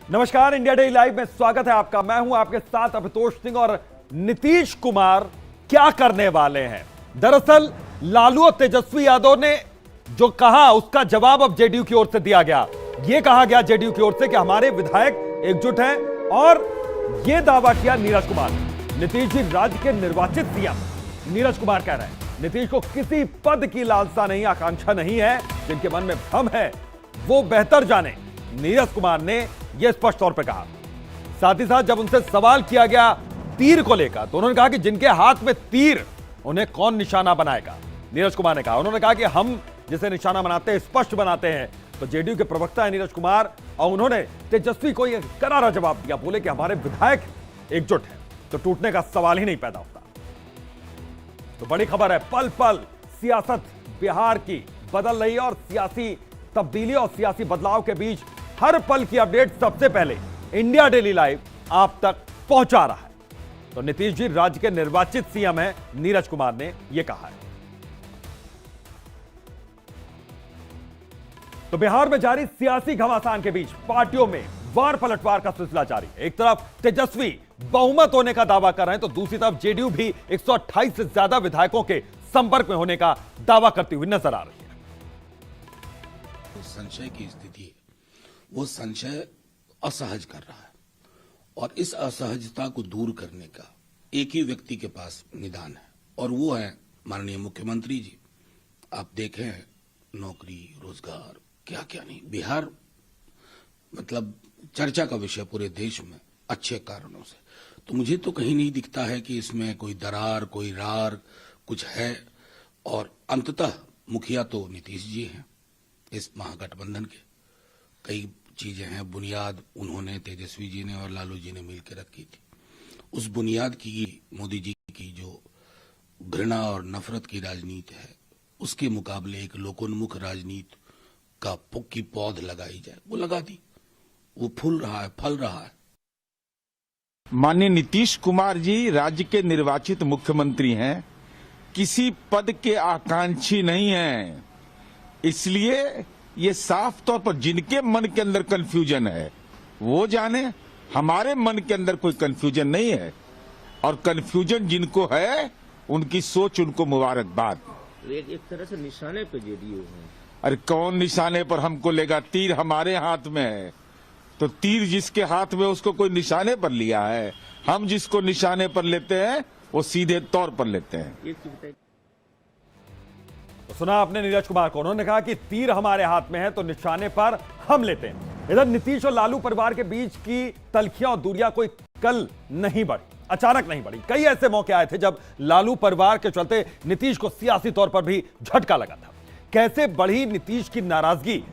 नमस्कार, India daily live में स्वागत है आपका। मैं हूं आपके साथ अभितोष सिंह। और नीतीश कुमार क्या करने वाले हैं? दरअसल लालू और तेजस्वी यादव ने जो कहा उसका जवाब अब जेडीयू की ओर से दिया गया। यह कहा गया जेडीयू की ओर से कि हमारे विधायक एकजुट हैं और यह दावा किया नीरज कुमार ने। नीतीश जी राज्य के निर्वाचित सीएम नीरज कुमार कह रहे हैं नीतीश को किसी पद की लालसा नहीं, आकांक्षा नहीं है। जिनके मन में भ्रम है वो बेहतर जाने, नीरज कुमार ने यह स्पष्ट तौर पर कहा। साथ ही साथ जब उनसे सवाल किया गया तीर को लेकर तो उन्होंने कहा कि जिनके हाथ में तीर उन्हें कौन निशाना बनाएगा। नीरज कुमार ने कहा, उन्होंने कहा कि हम जिसे निशाना बनाते हैं स्पष्ट बनाते हैं। तो जेडीयू के प्रवक्ता है नीरज कुमार और उन्होंने तेजस्वी को यह करारा जवाब दिया। बोले कि हमारे विधायक एकजुट हैं तो टूटने का सवाल ही नहीं पैदा होता। तो बड़ी खबर है, पल पल सियासत बिहार की बदल रही है और सियासी तब्दीली और सियासी बदलाव के बीच हर पल की अपडेट सबसे पहले इंडिया डेली लाइव आप तक पहुंचा रहा है। तो नीतीश जी राज्य के निर्वाचित सीएम हैं, नीरज कुमार ने यह कहा है। तो बिहार में जारी सियासी घमासान के बीच पार्टियों में वार पलटवार का सिलसिला जारी है। एक तरफ तेजस्वी बहुमत होने का दावा कर रहे हैं तो दूसरी तरफ जेडीयू भी 128 से ज्यादा विधायकों के संपर्क में होने का दावा करती हुई नजर आ रही है। संशय की स्थिति है, वो संशय असहज कर रहा है और इस असहजता को दूर करने का एक ही व्यक्ति के पास निदान है और वो है माननीय मुख्यमंत्री जी। आप देखें, नौकरी, रोजगार, क्या क्या नहीं, बिहार मतलब चर्चा का विषय पूरे देश में अच्छे कारणों से। तो मुझे तो कहीं नहीं दिखता है कि इसमें कोई दरार, कोई रार कुछ है। और अंततः मुखिया तो नीतीश जी हैं इस महागठबंधन के। कई चीजें हैं, बुनियाद उन्होंने, तेजस्वी जी ने और लालू जी ने मिलकर रखी थी। उस बुनियाद की मोदी जी की जो घृणा और नफरत की राजनीति है उसके मुकाबले एक लोकोन्मुख राजनीति की पौध लगाई जाए, वो लगा दी, वो फूल रहा है, फल रहा है। माननीय नीतीश कुमार जी राज्य के निर्वाचित मुख्यमंत्री हैं, किसी पद के आकांक्षी नहीं हैं। इसलिए ये साफ तौर पर जिनके मन के अंदर कंफ्यूजन है वो जाने, हमारे मन के अंदर कोई कंफ्यूजन नहीं है। और कंफ्यूजन जिनको है उनकी सोच, उनको मुबारकबाद। एक तरह से निशाने पे जेडीयू है। अरे कौन निशाने पर हमको लेगा? तीर हमारे हाथ में है। तो तीर जिसके हाथ में उसको कोई निशाने पर लिया है। हम जिसको निशाने पर लेते हैं वो सीधे तौर पर लेते हैं। तो सुना आपने नीरज कुमार को, उन्होंने कहा कि तीर हमारे हाथ में है तो निशाने पर हम लेते हैं। इधर नीतीश और लालू परिवार के बीच की तलखियां और दूरियां कोई कल नहीं बढ़ी, अचानक नहीं बढ़ी। कई ऐसे मौके आए थे जब लालू परिवार के चलते नीतीश को सियासी तौर पर भी झटका लगा था। कैसे बढ़ी नीतीश की नाराजगी,